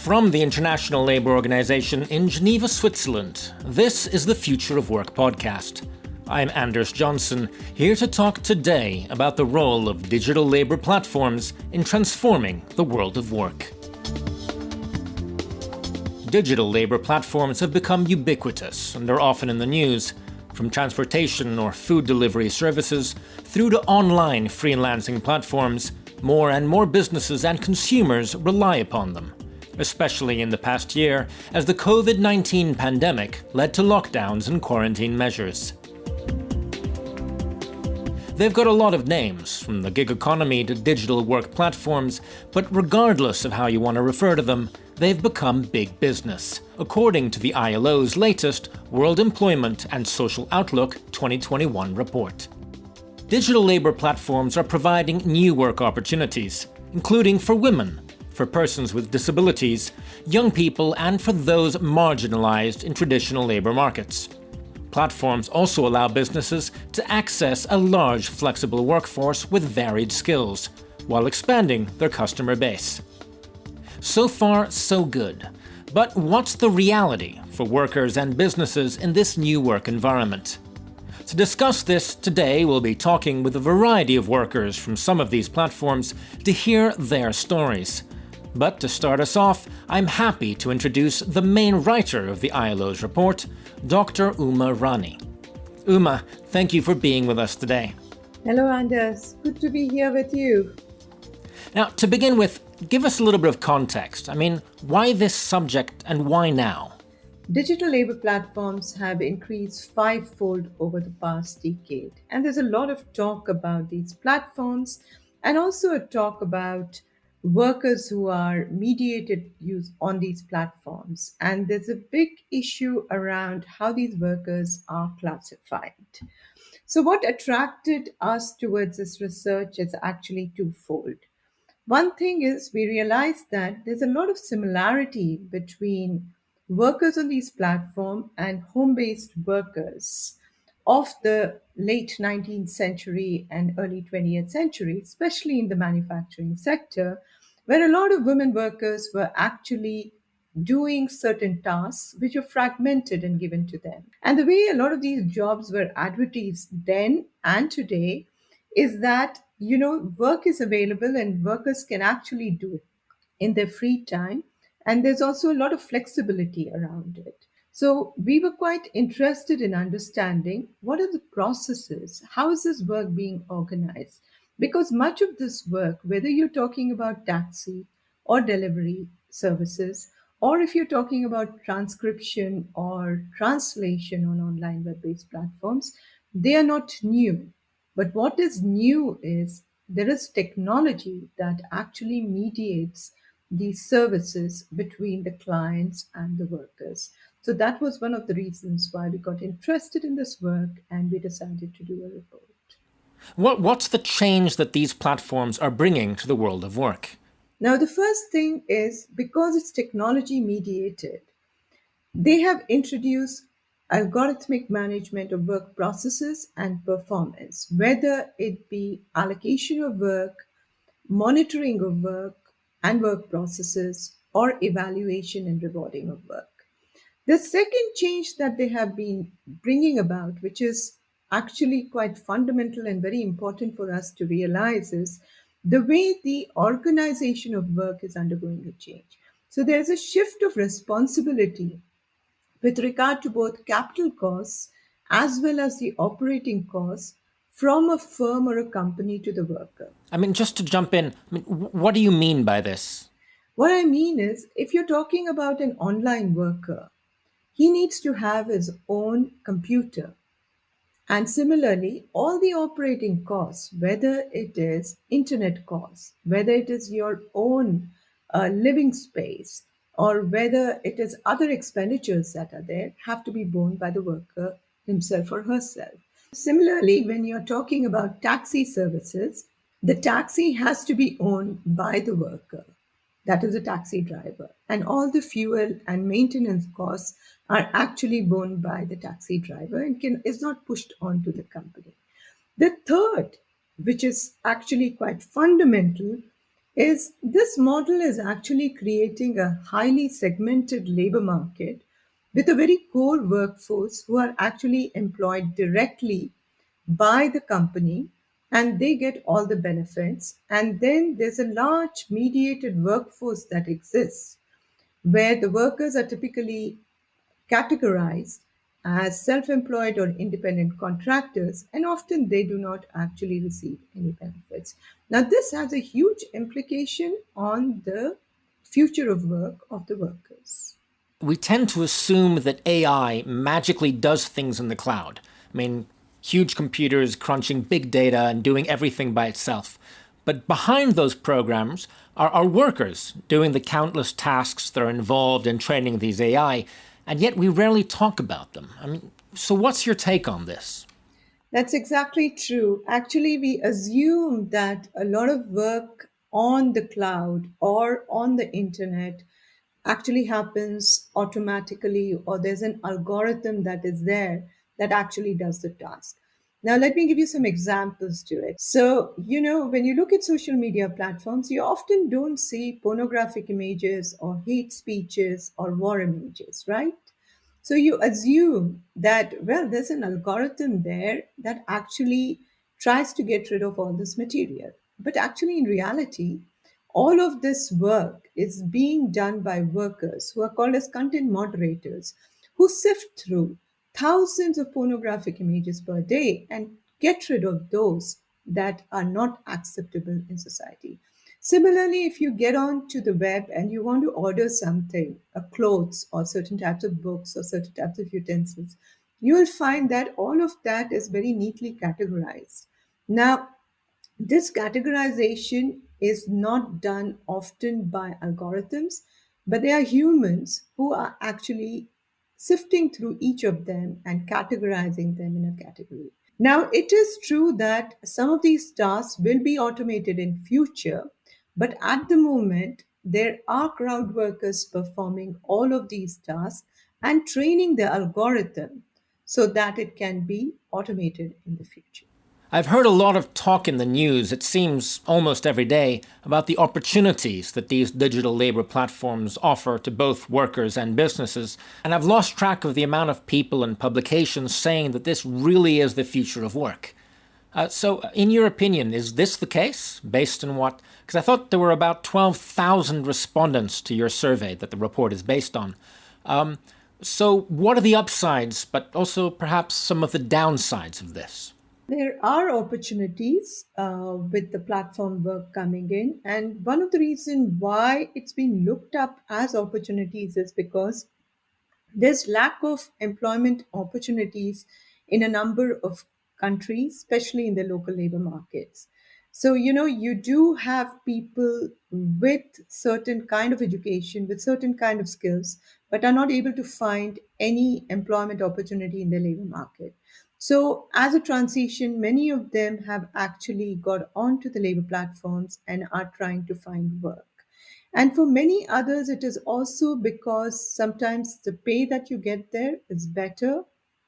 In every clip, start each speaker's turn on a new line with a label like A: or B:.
A: From the International Labour Organization in Geneva, Switzerland, this is the Future of Work podcast. I'm Anders Johnson, here to talk today about the role of digital labour platforms in transforming the world of work. Digital labour platforms have become ubiquitous and are often in the news, from transportation or food delivery services through to online freelancing platforms. More and more businesses and consumers rely upon them, especially in the past year as the COVID-19 pandemic led to lockdowns and quarantine measures. They've got a lot of names, from the gig economy to digital work platforms, but regardless of how you want to refer to them, they've become big business, according to the ILO's latest World Employment and Social Outlook 2021 report. Digital labour platforms are providing new work opportunities, including for women, for persons with disabilities, young people, and for those marginalised in traditional labour markets. Platforms also allow businesses to access a large flexible workforce with varied skills, while expanding their customer base. So far, so good. But what's the reality for workers and businesses in this new work environment? To discuss this today, we'll be talking with a variety of workers from some of these platforms to hear their stories. But to start us off, I'm happy to introduce the main writer of the ILO's report, Dr. Rani. Uma, thank you for being with us today.
B: Hello, Anders. Good to be here with you.
A: Now, to begin with, give us a little bit of context. Why this subject and why now?
B: Digital labor platforms have increased fivefold over the past decade. And there's a lot of talk about these platforms and also a talk about workers who are mediated use on these platforms. And there's a big issue around how these workers are classified. So what attracted us towards this research is actually twofold. One thing is we realized that there's a lot of similarity between workers on these platforms and home-based workers of the late 19th century and early 20th century, especially in the manufacturing sector, where a lot of women workers were actually doing certain tasks which were fragmented and given to them. And the way a lot of these jobs were advertised then and today is that work is available and workers can actually do it in their free time. And there's also a lot of flexibility around it. So we were quite interested in understanding what are the processes, how is this work being organized? Because much of this work, whether you're talking about taxi or delivery services, or if you're talking about transcription or translation on online web-based platforms, they are not new. But what is new is there is technology that actually mediates these services between the clients and the workers. So that was one of the reasons why we got interested in this work and we decided to do a report.
A: What's the change that these platforms are bringing to the world of work?
B: Now, the first thing is because it's technology mediated, they have introduced algorithmic management of work processes and performance, whether it be allocation of work, monitoring of work and work processes, or evaluation and rewarding of work. The second change that they have been bringing about, which is actually quite fundamental and very important for us to realize, is the way the organization of work is undergoing a change. So there's a shift of responsibility with regard to both capital costs as well as the operating costs from a firm or a company to the worker.
A: Just to jump in, what do you mean by this?
B: What I mean is, if you're talking about an online worker, he needs to have his own computer. And similarly, all the operating costs, whether it is internet costs, whether it is your own living space, or whether it is other expenditures that are there, have to be borne by the worker himself or herself. Similarly, when you're talking about taxi services, the taxi has to be owned by the worker. That is a taxi driver. And all the fuel and maintenance costs are actually borne by the taxi driver and is not pushed onto the company. The third, which is actually quite fundamental, is this model is actually creating a highly segmented labor market with a very core workforce who are actually employed directly by the company, and they get all the benefits. And then there's a large mediated workforce that exists where the workers are typically categorized as self employed or independent contractors, and often they do not actually receive any benefits. Now, this has a huge implication on the future of work of the workers.
A: We tend to assume that AI magically does things in the cloud. I mean, huge computers crunching big data and doing everything by itself. But behind those programs are workers doing the countless tasks that are involved in training these AI, and yet we rarely talk about them. I mean, so what's your take on this?
B: That's exactly true. Actually, we assume that a lot of work on the cloud or on the internet actually happens automatically, or there's an algorithm that is there that actually does the task. Now, let me give you some examples to it. So, when you look at social media platforms, you often don't see pornographic images or hate speeches or war images, right? So you assume that, well, there's an algorithm there that actually tries to get rid of all this material. But actually, in reality, all of this work is being done by workers who are called as content moderators, who sift through thousands of pornographic images per day and get rid of those that are not acceptable in society. Similarly, if you get onto the web and you want to order something, clothes or certain types of books or certain types of utensils, you will find that all of that is very neatly categorized. Now, this categorization is not done often by algorithms, but they are humans who are actually sifting through each of them and categorizing them in a category. Now, it is true that some of these tasks will be automated in future, but at the moment, there are crowd workers performing all of these tasks and training the algorithm so that it can be automated in the future.
A: I've heard a lot of talk in the news, it seems almost every day, about the opportunities that these digital labor platforms offer to both workers and businesses, and I've lost track of the amount of people and publications saying that this really is the future of work. So, in your opinion, is this the case? Based on what? Because I thought there were about 12,000 respondents to your survey that the report is based on. So, what are the upsides, but also perhaps some of the downsides of this?
B: There are opportunities with the platform work coming in, and one of the reasons why it's been looked up as opportunities is because there's lack of employment opportunities in a number of countries, especially in the local labor markets. So, you do have people with certain kind of education, with certain kind of skills, but are not able to find any employment opportunity in the labor market. So, as a transition, many of them have actually got onto the labor platforms and are trying to find work. And for many others, it is also because sometimes the pay that you get there is better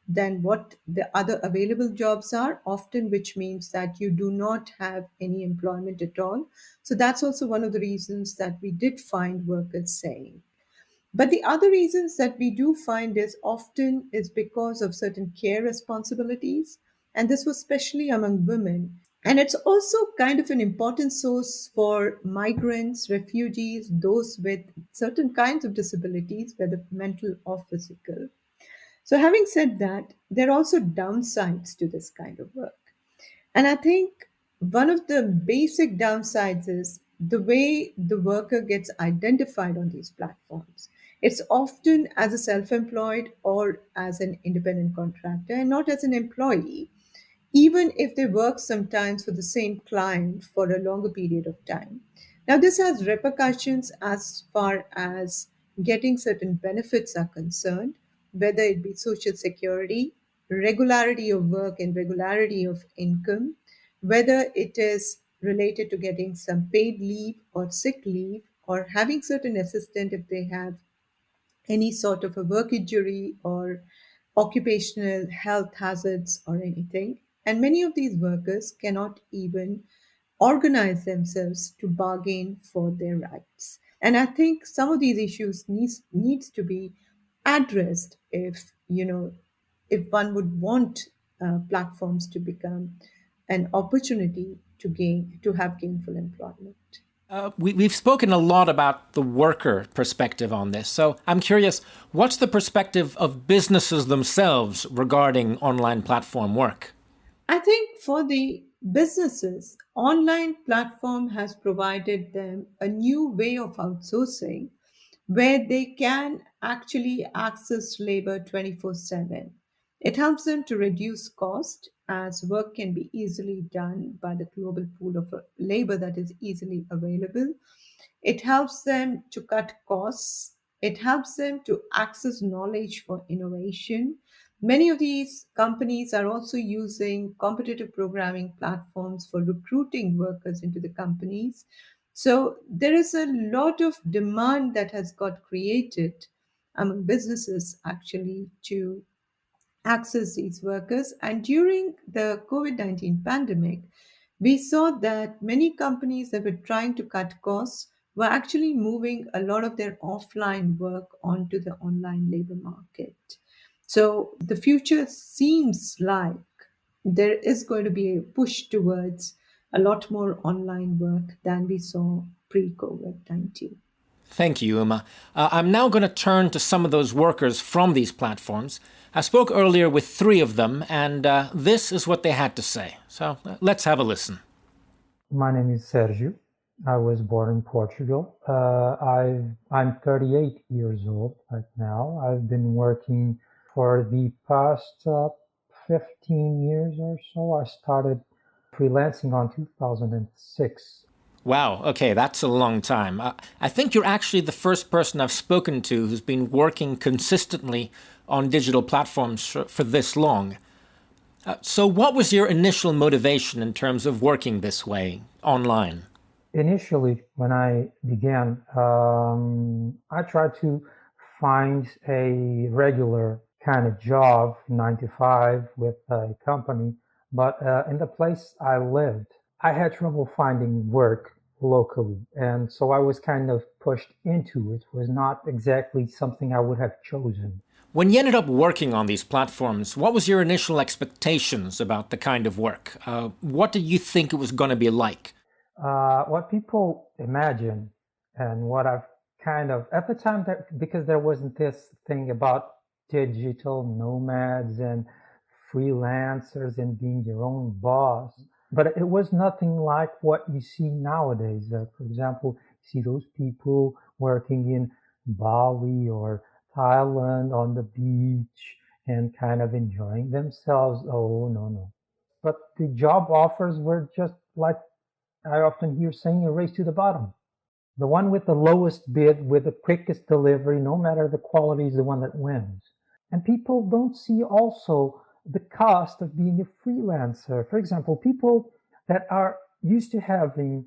B: than what the other available jobs are, often, which means that you do not have any employment at all. So that's also one of the reasons that we did find workers saying. But the other reasons that we do find is often is because of certain care responsibilities. And this was especially among women. And it's also kind of an important source for migrants, refugees, those with certain kinds of disabilities, whether mental or physical. So, having said that, there are also downsides to this kind of work. And I think one of the basic downsides is the way the worker gets identified on these platforms. It's often as a self employed or as an independent contractor and not as an employee, even if they work sometimes for the same client for a longer period of time. Now, this has repercussions as far as getting certain benefits are concerned, whether it be social security, regularity of work, and regularity of income, whether it is related to getting some paid leave or sick leave, or having certain assistant if they have any sort of a work injury or occupational health hazards or anything. And many of these workers cannot even organize themselves to bargain for their rights. And I think some of these issues needs to be addressed if if one would want platforms to become an opportunity to have gainful employment.
A: We've spoken a lot about the worker perspective on this. So I'm curious, what's the perspective of businesses themselves regarding online platform work?
B: I think for the businesses, online platform has provided them a new way of outsourcing where they can actually access labor 24/7. It helps them to reduce cost as work can be easily done by the global pool of labor that is easily available. It helps them to cut costs. It helps them to access knowledge for innovation. Many of these companies are also using competitive programming platforms for recruiting workers into the companies. So there is a lot of demand that has got created among businesses actually to access these workers. And during the COVID 19 pandemic, we saw that many companies that were trying to cut costs were actually moving a lot of their offline work onto the online labor market. So the future seems like there is going to be a push towards a lot more online work than we saw pre COVID 19.
A: Thank you, Uma. I'm now going to turn to some of those workers from these platforms. I spoke earlier with three of them, and this is what they had to say. So let's have a listen.
C: My name is Sergio. I was born in Portugal. I'm 38 years old right now. I've been working for the past 15 years or so. I started freelancing on 2006.
A: Wow, okay, that's a long time. I think you're actually the first person I've spoken to who's been working consistently on digital platforms for this long. So, what was your initial motivation in terms of working this way online?
C: Initially, when I began, I tried to find a regular kind of job, 9 to 5, with a company. But in the place I lived, I had trouble finding work locally. And so I was kind of pushed into it. It was not exactly something I would have chosen.
A: When you ended up working on these platforms, what was your initial expectations about the kind of work? What did you think it was going to be like?
C: What people imagine and what I've kind of, at the time, that because there wasn't this thing about digital nomads and freelancers and being your own boss, but it was nothing like what you see nowadays. For example, you see those people working in Bali or Thailand on the beach and kind of enjoying themselves. Oh, no, no. But the job offers were just like I often hear saying, a race to the bottom. The one with the lowest bid, with the quickest delivery, no matter the quality, is the one that wins. And people don't see also the cost of being a freelancer. For example, people that are used to having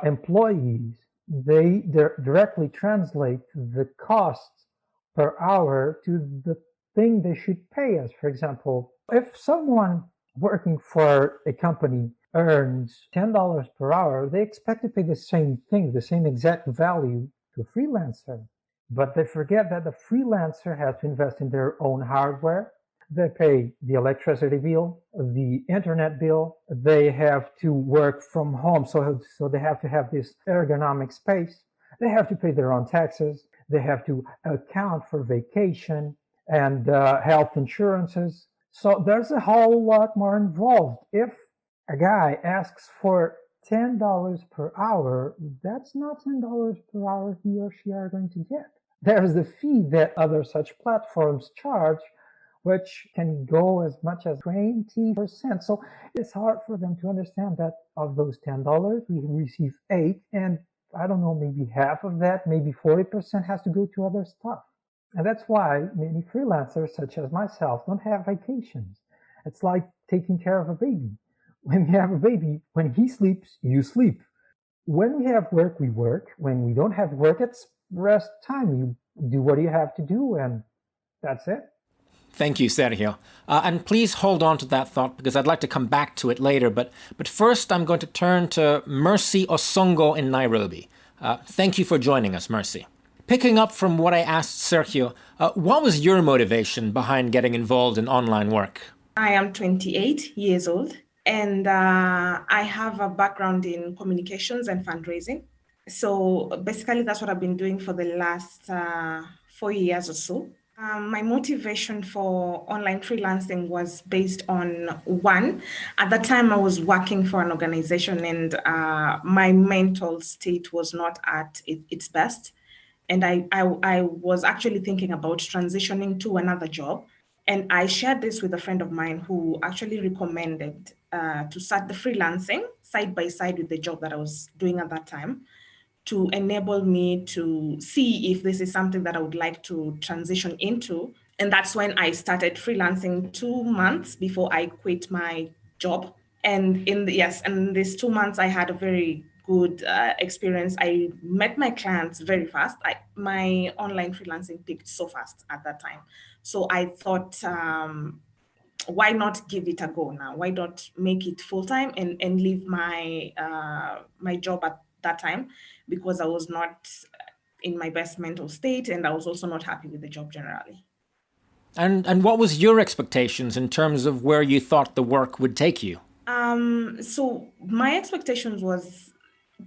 C: employees, they directly translate the cost per hour to the thing they should pay us. For example, if someone working for a company earns $10 per hour, they expect to pay the same thing, the same exact value to a freelancer. But they forget that the freelancer has to invest in their own hardware. They pay the electricity bill, the internet bill. They have to work from home, so they have to have this ergonomic space. They have to pay their own taxes. They have to account for vacation and health insurances. So there's a whole lot more involved. If a guy asks for $10 per hour, that's not $10 per hour he or she are going to get. There's the fee that other such platforms charge, which can go as much as 20%. So it's hard for them to understand that of those $10, we receive 8, and I don't know, maybe half of that, maybe 40% has to go to other stuff. And that's why many freelancers, such as myself, don't have vacations. It's like taking care of a baby. When you have a baby, when he sleeps, you sleep. When we have work, we work. When we don't have work, it's rest time. You do what you have to do, and that's it.
A: Thank you, Sergio. And please hold on to that thought because I'd like to come back to it later. But first, I'm going to turn to Mercy Osongo in Nairobi. Thank you for joining us, Mercy. Picking up from what I asked Sergio, what was your motivation behind getting involved in online work?
D: I am 28 years old, and I have a background in communications and fundraising. So basically, that's what I've been doing for the last 4 years or so. My motivation for online freelancing was based on one, at the time I was working for an organization and my mental state was not at its best. And I was actually thinking about transitioning to another job. And I shared this with a friend of mine who actually recommended to start the freelancing side by side with the job that I was doing at that time to enable me to see if this is something that I would like to transition into. And that's when I started freelancing 2 months before I quit my job. And in these 2 months, I had a very good experience. I met my clients very fast. My online freelancing peaked so fast at that time. So I thought, why not give it a go now? Why not make it full time and leave my my job at that time, because I was not in my best mental state and I was also not happy with the job generally.
A: And what was your expectations in terms of where you thought the work would take you?
D: So my expectations was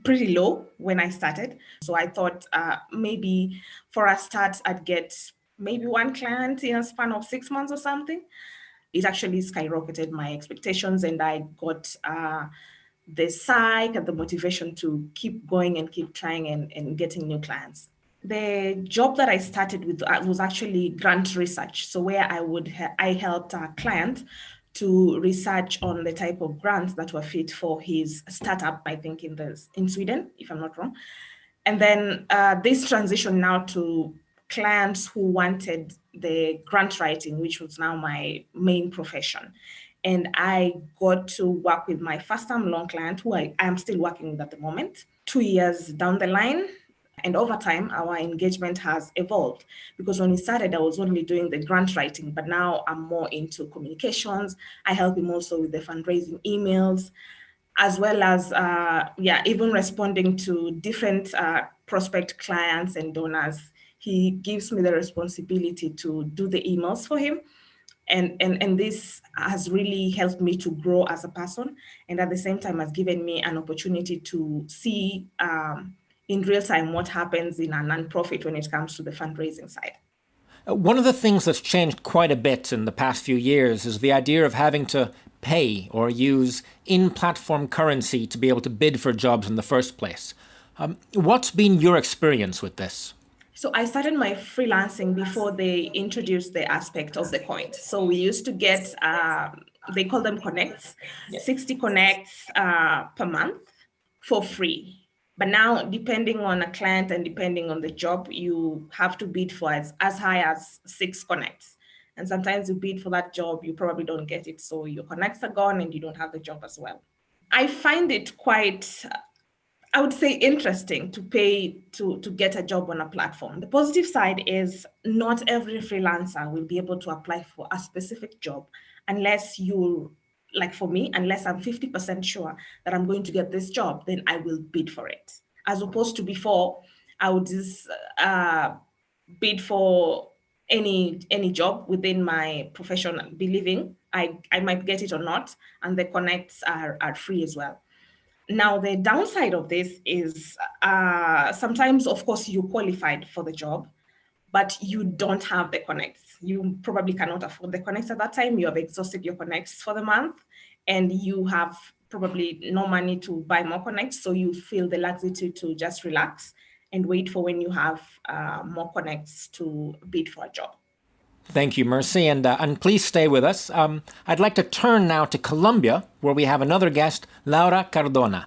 D: pretty low when I started. So I thought maybe for a start, I'd get maybe one client in a span of 6 months or something. It actually skyrocketed my expectations, and I got the psych and the motivation to keep going and keep trying and getting new clients. The job that I started with was actually grant research. So where I helped a client to research on the type of grants that were fit for his startup, I think in Sweden, if I'm not wrong. And then this transition now to clients who wanted the grant writing, which was now my main profession. And I got to work with my first time loan client, who I am still working with at the moment, 2 years down the line. And over time, our engagement has evolved, because when we started, I was only doing the grant writing, but now I'm more into communications. I help him also with the fundraising emails, as well as even responding to different prospect clients and donors. He gives me the responsibility to do the emails for him. And this has really helped me to grow as a person, and at the same time has given me an opportunity to see in real time what happens in a nonprofit when it comes to the fundraising side.
A: One of the things that's changed quite a bit in the past few years is the idea of having to pay or use in-platform currency to be able to bid for jobs in the first place. What's been your experience with this?
D: So I started my freelancing before they introduced the aspect of the coins. So we used to get, they call them connects, 60 connects per month for free. But now, depending on a client and depending on the job, you have to bid for as high as 6 connects. And sometimes you bid for that job, you probably don't get it. So your connects are gone and you don't have the job as well. I find it quite, I would say, interesting to pay to get a job on a platform. The positive side is not every freelancer will be able to apply for a specific job unless you, like for me, unless I'm 50% sure that I'm going to get this job, then I will bid for it. As opposed to before, I would just bid for any job within my profession, believing I might get it or not, and the connects are free as well. Now, the downside of this is sometimes, of course, you qualified for the job, but you don't have the connects. You probably cannot afford the connects at that time. You have exhausted your connects for the month, and you have probably no money to buy more connects. So you feel the laxity to just relax and wait for when you have more connects to bid for a job.
A: Thank you, Mercy, and please stay with us. I'd like to turn now to Colombia, where we have another guest, Laura Cardona.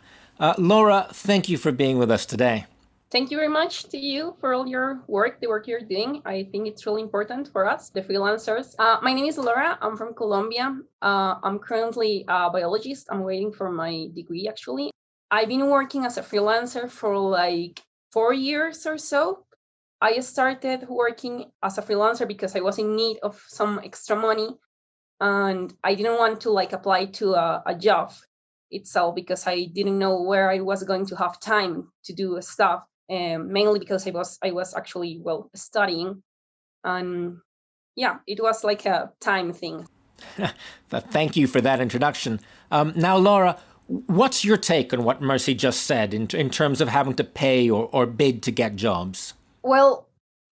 A: Laura, thank you for being with us today.
E: Thank you very much to you for all your work, the work you're doing. I think it's really important for us, the freelancers. My name is Laura. I'm from Colombia. I'm currently a biologist. I'm waiting for my degree, actually. I've been working as a freelancer for like 4 years or so. I started working as a freelancer because I was in need of some extra money, and I didn't want to like apply to a job itself because I didn't know where I was going to have time to do stuff. Mainly because I was actually studying, and yeah, it was like a time thing.
A: Thank you for that introduction. Now, Laura, what's your take on what Mercy just said in terms of having to pay or bid to get jobs?
E: Well,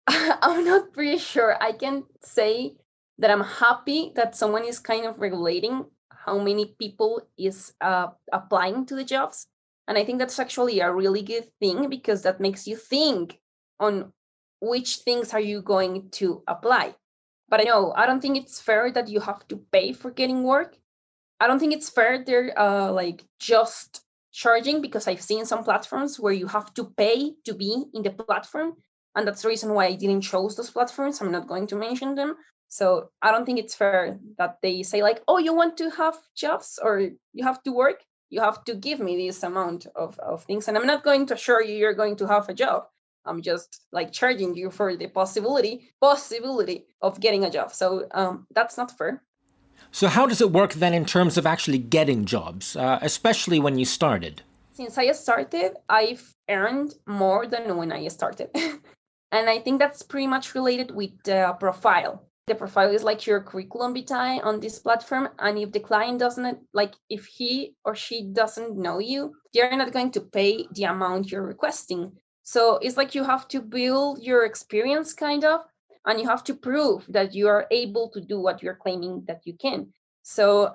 E: I'm not pretty sure. I can say that I'm happy that someone is kind of regulating how many people is applying to the jobs, and I think that's actually a really good thing because that makes you think on which things are you going to apply. But I don't think it's fair that you have to pay for getting work. I don't think it's fair they're like just charging, because I've seen some platforms where you have to pay to be in the platform, and that's the reason why I didn't choose those platforms. I'm not going to mention them. So I don't think it's fair that they say like, oh, you want to have jobs or you have to work, you have to give me this amount of things, and I'm not going to assure you you're going to have a job. I'm just like charging you for the possibility of getting a job. So that's not fair.
A: So, how does it work then in terms of actually getting jobs, especially when you started?
E: Since I started, I've earned more than when I started. And I think that's pretty much related with the profile. The profile is like your curriculum vitae on this platform. And if the client doesn't, like, if he or she doesn't know you, they're not going to pay the amount you're requesting. So it's like you have to build your experience kind of, and you have to prove that you are able to do what you're claiming that you can. So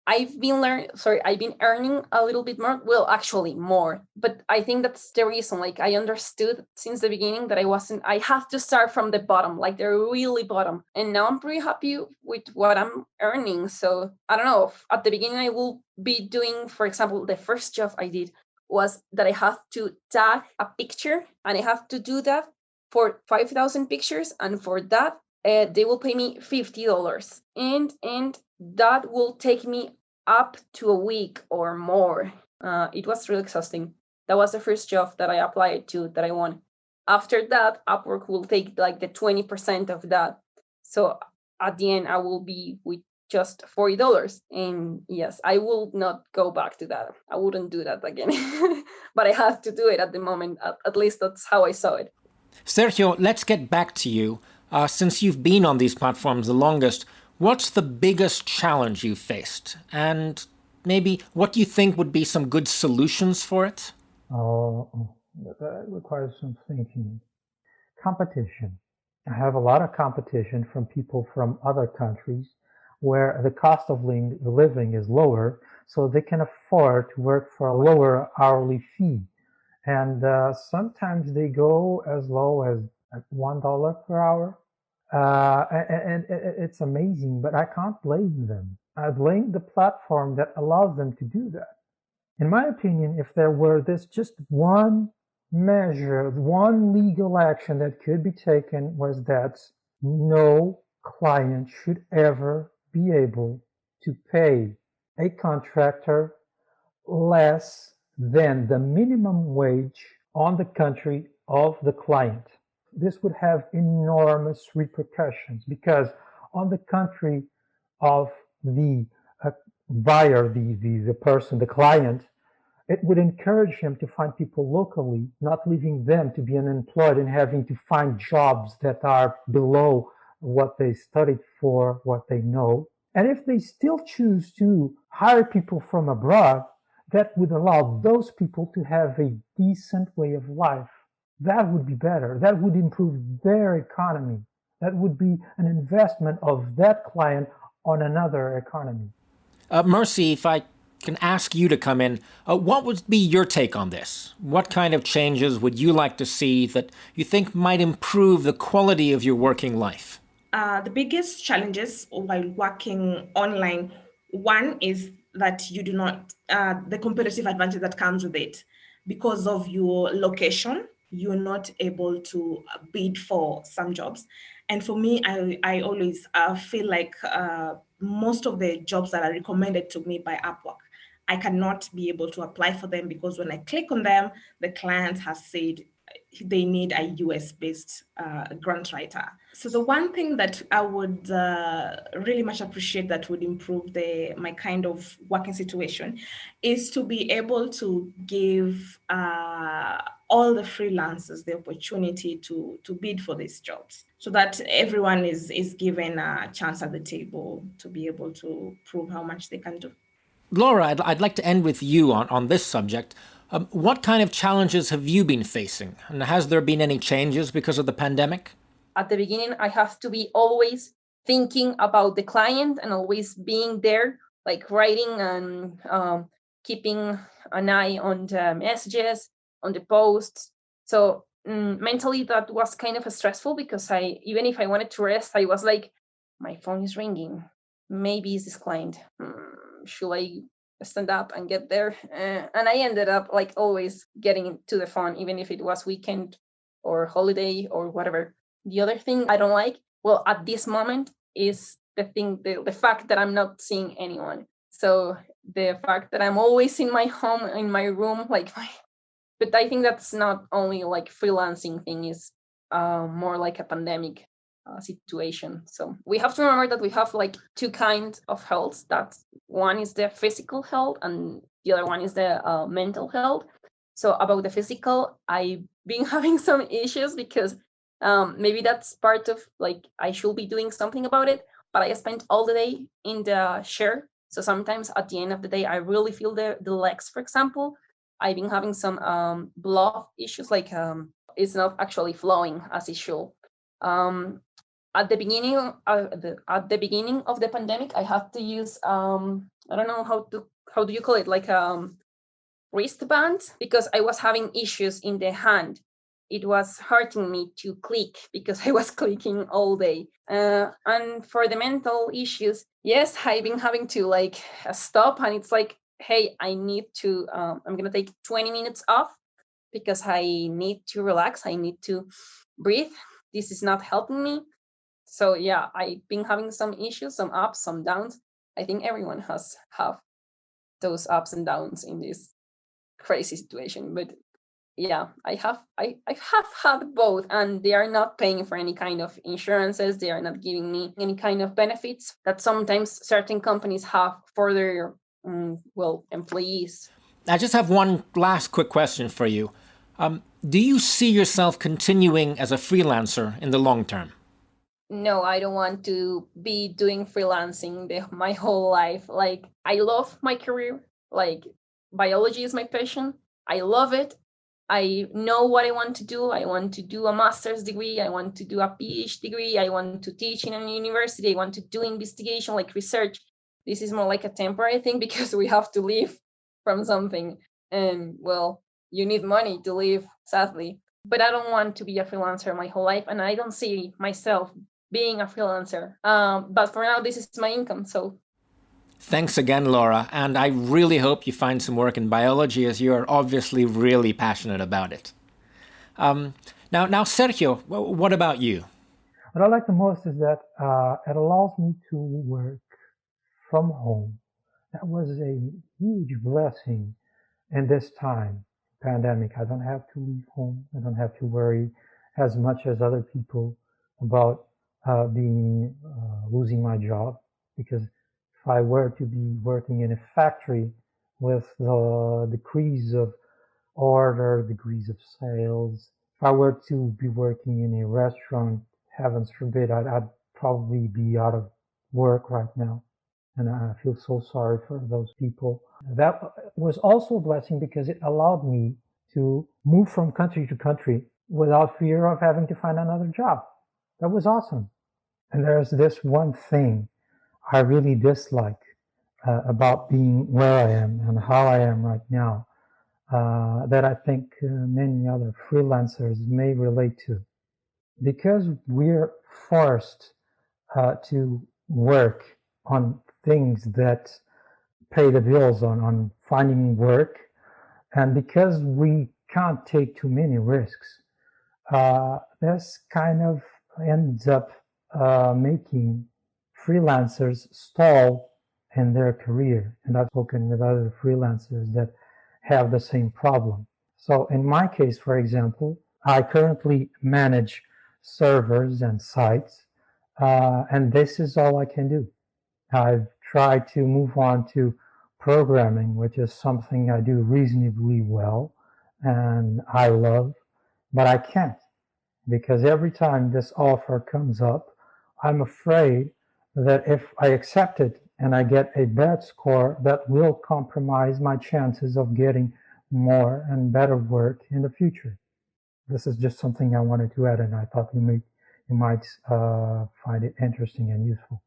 E: I've been earning a little bit more. Well, actually more, but I think that's the reason. Like I understood since the beginning that I have to start from the bottom, like the really bottom. And now I'm pretty happy with what I'm earning. So I don't know. At the beginning, I will be doing, for example, the first job I did was that I have to tag a picture, and I have to do that for 5,000 pictures, and for that they will pay me $50, and that will take me up to a week or more. It was really exhausting. That was the first job that I applied to that I won. After that, Upwork will take like the 20% of that. So at the end, I will be with just $40. And yes, I will not go back to that. I wouldn't do that again. But I have to do it at the moment. At least that's how I saw it.
A: Sergio, let's get back to you. Since you've been on these platforms the longest, what's the biggest challenge you've faced? And maybe what do you think would be some good solutions for it?
C: Oh, that requires some thinking. Competition. I have a lot of competition from people from other countries where the cost of living is lower, so they can afford to work for a lower hourly fee. And sometimes they go as low as $1 per hour. And it's amazing, but I can't blame them. I blame the platform that allows them to do that. In my opinion, if there were this just one measure, one legal action that could be taken, was that no client should ever be able to pay a contractor less than the minimum wage on the country of the client. This would have enormous repercussions because on the country of the buyer, the person, the client, it would encourage him to find people locally, not leaving them to be unemployed and having to find jobs that are below what they studied for, what they know. And if they still choose to hire people from abroad, that would allow those people to have a decent way of life. That would be better. That would improve their economy. That would be an investment of that client on another economy.
A: Mercy, if I can ask you to come in, what would be your take on this? What kind of changes would you like to see that you think might improve the quality of your working life?
D: The biggest challenges while working online, one is that you do not, the competitive advantage that comes with it. Because of your location, you're not able to bid for some jobs. And for me, I always feel like most of the jobs that are recommended to me by Upwork, I cannot be able to apply for them because when I click on them, the client has said they need a US-based grant writer. So the one thing that I would really much appreciate that would improve my kind of working situation is to be able to give all the freelancers the opportunity to bid for these jobs, so that everyone is given a chance at the table to be able to prove how much they can do.
A: Laura, I'd like to end with you on this subject. What kind of challenges have you been facing? And has there been any changes because of the pandemic?
E: At the beginning, I have to be always thinking about the client and always being there, like writing and keeping an eye on the messages, on the posts. So mentally, that was kind of stressful, because even if I wanted to rest, I was like, my phone is ringing. Maybe it's this client. Should I stand up and get there? And I ended up like always getting to the phone, even if it was weekend or holiday or whatever. The other thing I don't like, well, at this moment, is the fact that I'm not seeing anyone. So the fact that I'm always in my home, in my room, but I think that's not only like freelancing thing, is more like a pandemic situation. So we have to remember that we have like two kinds of health. That one is the physical health, and the other one is the mental health. So about the physical, I've been having some issues, because maybe that's part of like I should be doing something about it. But I spent all the day in the chair. So sometimes at the end of the day, I really feel the legs, for example. I've been having some blood issues, like it's not actually flowing as it should. Um, at the beginning of the pandemic, I had to use I don't know how do you call it, like wristband, because I was having issues in the hand. It was hurting me to click because I was clicking all day. And for the mental issues, yes, I've been having to like stop, and it's like, hey, I need to, I'm going to take 20 minutes off because I need to relax. I need to breathe. This is not helping me. So yeah, I've been having some issues, some ups, some downs. I think everyone have those ups and downs in this crazy situation. But yeah, I have had both, and they are not paying for any kind of insurances. They are not giving me any kind of benefits that sometimes certain companies have for their employees.
A: I just have one last quick question for you. Do you see yourself continuing as a freelancer in the long term?
E: No, I don't want to be doing freelancing my whole life. Like, I love my career. Like, biology is my passion. I love it. I know what I want to do. I want to do a master's degree. I want to do a PhD degree. I want to teach in a university. I want to do investigation, like research. This is more like a temporary thing because we have to live from something. And well, you need money to live, sadly. But I don't want to be a freelancer my whole life. And I don't see myself being a freelancer. But for now, this is my income. So
A: Thanks again, Laura, and I really hope you find some work in biology, as you're obviously really passionate about it. Now, Sergio, what about you?
C: What I like the most is that it allows me to work from home. That was a huge blessing in this time, pandemic. I don't have to leave home. I don't have to worry as much as other people about losing my job, because if I were to be working in a factory with the decrease of order, degrees of sales, if I were to be working in a restaurant, heavens forbid, I'd probably be out of work right now. And I feel so sorry for those people. That was also a blessing because it allowed me to move from country to country without fear of having to find another job. That was awesome. And there's this one thing I really dislike about being where I am and how I am right now, that I think many other freelancers may relate to. Because we're forced to work on things that pay the bills, on finding work, and because we can't take too many risks, this kind of ends up making freelancers stall in their career. And I've spoken with other freelancers that have the same problem. So in my case, for example, I currently manage servers and sites, and this is all I can do. I've tried to move on to programming, which is something I do reasonably well and I love, but I can't because every time this offer comes up, I'm afraid that if I accept it and I get a bad score, that will compromise my chances of getting more and better work in the future. This is just something I wanted to add, and I thought you might find it interesting and useful.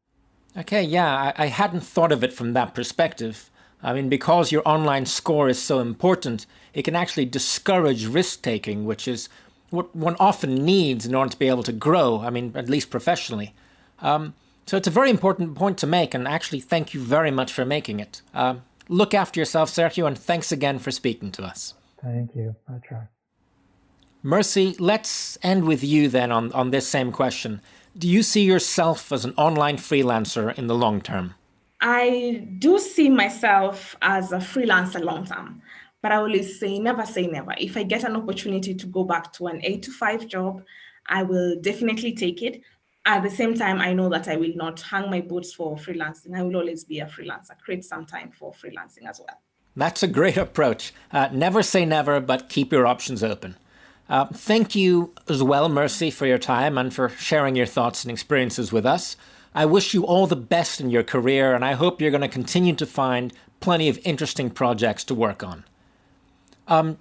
A: Okay, yeah, I hadn't thought of it from that perspective. I mean, because your online score is so important, it can actually discourage risk taking, which is what one often needs in order to be able to grow, I mean, at least professionally. So it's a very important point to make, and actually, thank you very much for making it. Look after yourself, Sergio, and thanks again for speaking to us.
C: Thank you. I try.
A: Mercy, let's end with you then on this same question. Do you see yourself as an online freelancer in the long term?
D: I do see myself as a freelancer long term, but I always say never. If I get an opportunity to go back to an 8 to 5 job, I will definitely take it. At the same time, I know that I will not hang my boots for freelancing. I will always be a freelancer, create some time for freelancing as well.
A: That's a great approach. Never say never, but keep your options open. Thank you as well, Mercy, for your time and for sharing your thoughts and experiences with us. I wish you all the best in your career, and I hope you're going to continue to find plenty of interesting projects to work on.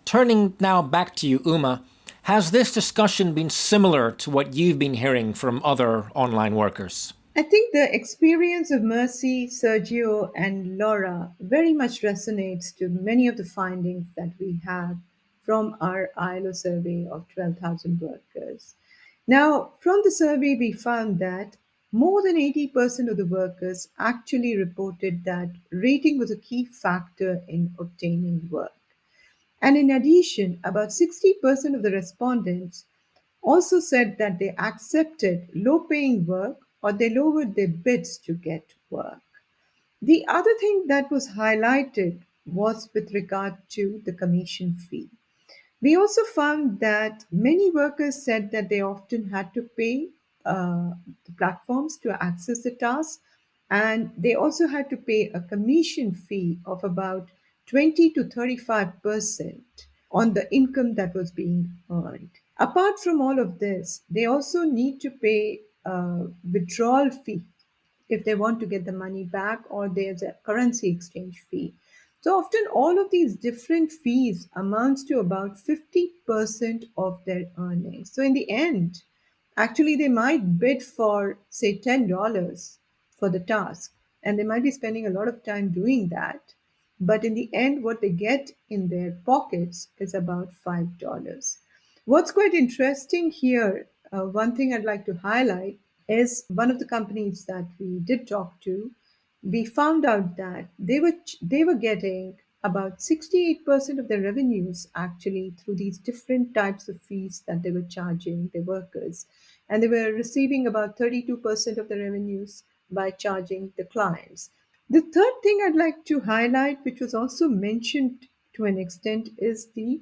A: Turning now back to you, Uma, has this discussion been similar to what you've been hearing from other online workers?
B: I think the experience of Mercy, Sergio, and Laura very much resonates to many of the findings that we have from our ILO survey of 12,000 workers. Now, from the survey, we found that more than 80% of the workers actually reported that rating was a key factor in obtaining work. And in addition, about 60% of the respondents also said that they accepted low paying work or they lowered their bids to get work. The other thing that was highlighted was with regard to the commission fee. We also found that many workers said that they often had to pay the platforms to access the tasks, and they also had to pay a commission fee of about 20 to 35% on the income that was being earned. Apart from all of this, they also need to pay a withdrawal fee if they want to get the money back, or there's a currency exchange fee. So often all of these different fees amounts to about 50% of their earnings. So in the end, actually they might bid for say $10 for the task, and they might be spending a lot of time doing that. But in the end, what they get in their pockets is about $5. What's quite interesting here, one thing I'd like to highlight is one of the companies that we did talk to, we found out that they were getting about 68% of their revenues actually through these different types of fees that they were charging their workers, and they were receiving about 32% of the revenues by charging the clients. The third thing I'd like to highlight, which was also mentioned to an extent, is the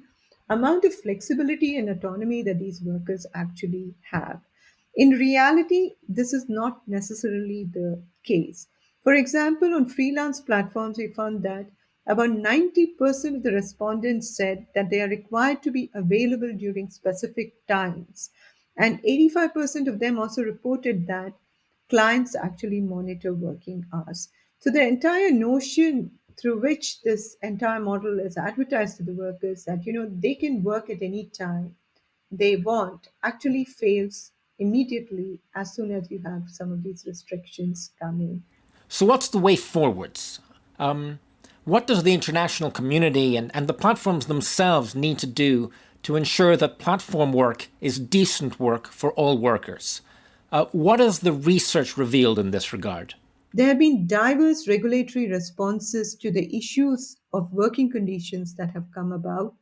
B: amount of flexibility and autonomy that these workers actually have. In reality, this is not necessarily the case. For example, on freelance platforms, we found that about 90% of the respondents said that they are required to be available during specific times. And 85% of them also reported that clients actually monitor working hours. So the entire notion through which this entire model is advertised to the workers that they can work at any time they want actually fails immediately as soon as you have some of these restrictions come in.
A: So, what's the way forwards? What does the international community and the platforms themselves need to do to ensure that platform work is decent work for all workers? What has the research revealed in this regard?
B: There have been diverse regulatory responses to the issues of working conditions that have come about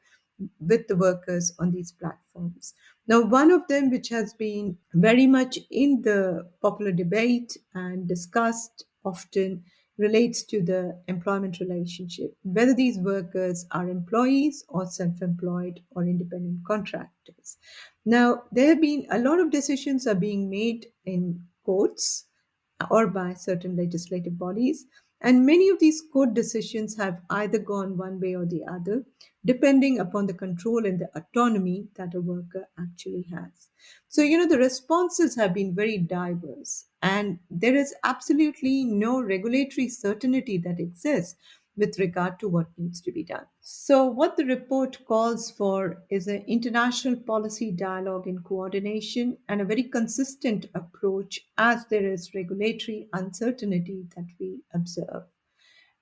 B: with the workers on these platforms. Now, one of them, which has been very much in the popular debate and discussed often, relates to the employment relationship, whether these workers are employees or self-employed or independent contractors. Now, there have been a lot of decisions are being made in courts or by certain legislative bodies. And many of these court decisions have either gone one way or the other, depending upon the control and the autonomy that a worker actually has. So, the responses have been very diverse, and there is absolutely no regulatory certainty that exists with regard to what needs to be done. So, what the report calls for is an international policy dialogue and coordination and a very consistent approach as there is regulatory uncertainty that we observe.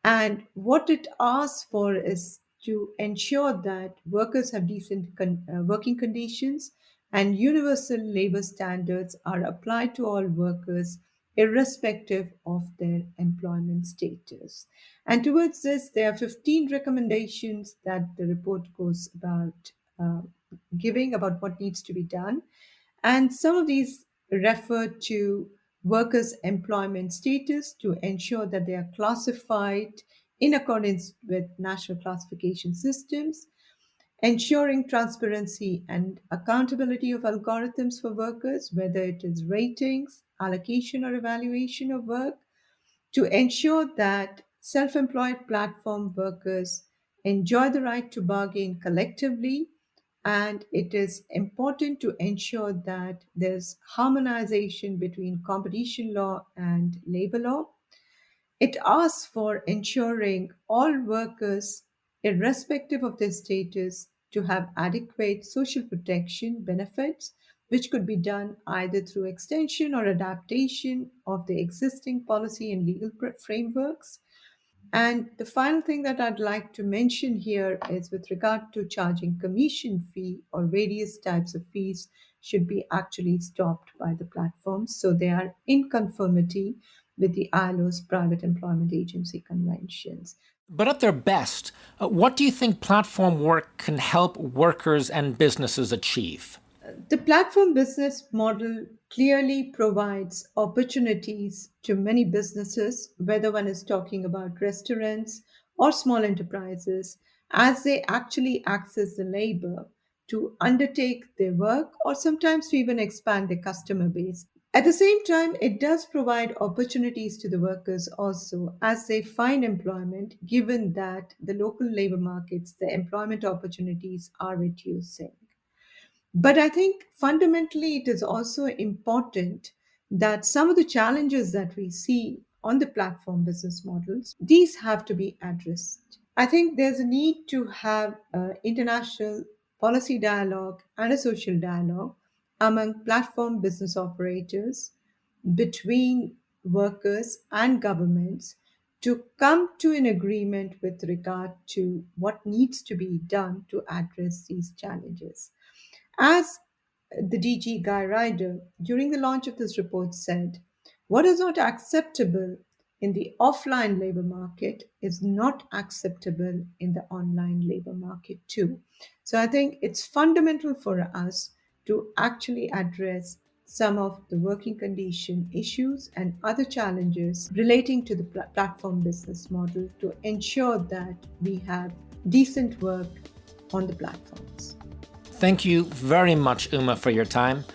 B: And what it asks for is to ensure that workers have decent working conditions and universal labor standards are applied to all workers, irrespective of their employment status. And towards this, there are 15 recommendations that the report goes about uh, giving about what needs to be done. And some of these refer to workers' employment status to ensure that they are classified in accordance with national classification systems, ensuring transparency and accountability of algorithms for workers, whether it is ratings, allocation, or evaluation of work, to ensure that self employed platform workers enjoy the right to bargain collectively. And it is important to ensure that there's harmonization between competition law and labor law. It asks for ensuring all workers, irrespective of their status, to have adequate social protection benefits, which could be done either through extension or adaptation of the existing policy and legal frameworks. And the final thing that I'd like to mention here is with regard to charging commission fee or various types of fees should be actually stopped by the platforms so they are in conformity with the ILO's Private Employment Agency conventions.
A: But at their best, what do you think platform work can help workers and businesses achieve?
B: The platform business model clearly provides opportunities to many businesses, whether one is talking about restaurants or small enterprises, as they actually access the labor to undertake their work or sometimes to even expand their customer base. At the same time, it does provide opportunities to the workers also as they find employment, given that the local labor markets, the employment opportunities are reducing. But I think fundamentally it is also important that some of the challenges that we see on the platform business models, these have to be addressed. I think there's a need to have international policy dialogue and a social dialogue among platform business operators between workers and governments to come to an agreement with regard to what needs to be done to address these challenges. As the DG Guy Ryder, during the launch of this report, said, what is not acceptable in the offline labor market is not acceptable in the online labor market, too. So I think it's fundamental for us to actually address some of the working condition issues and other challenges relating to the platform business model to ensure that we have decent work on the platforms.
A: Thank you very much, Uma, for your time.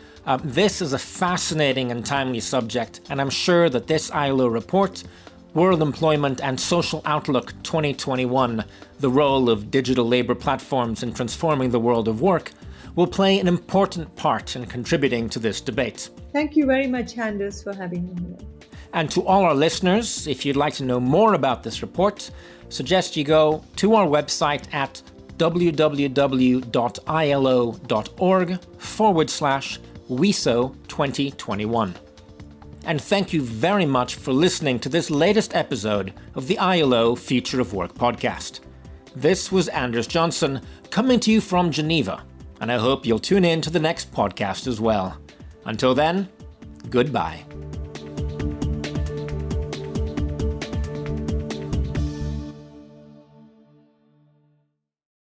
A: This is a fascinating and timely subject, and I'm sure that this ILO report, World Employment and Social Outlook 2021, the role of digital labour platforms in transforming the world of work, will play an important part in contributing to this debate.
B: Thank you very much, Anders, for having me here.
A: And to all our listeners, if you'd like to know more about this report, suggest you go to our website at www.ilo.org/WISO 2021. And thank you very much for listening to this latest episode of the ILO Future of Work podcast. This was Anders Johnson coming to you from Geneva, and I hope you'll tune in to the next podcast as well. Until then, goodbye.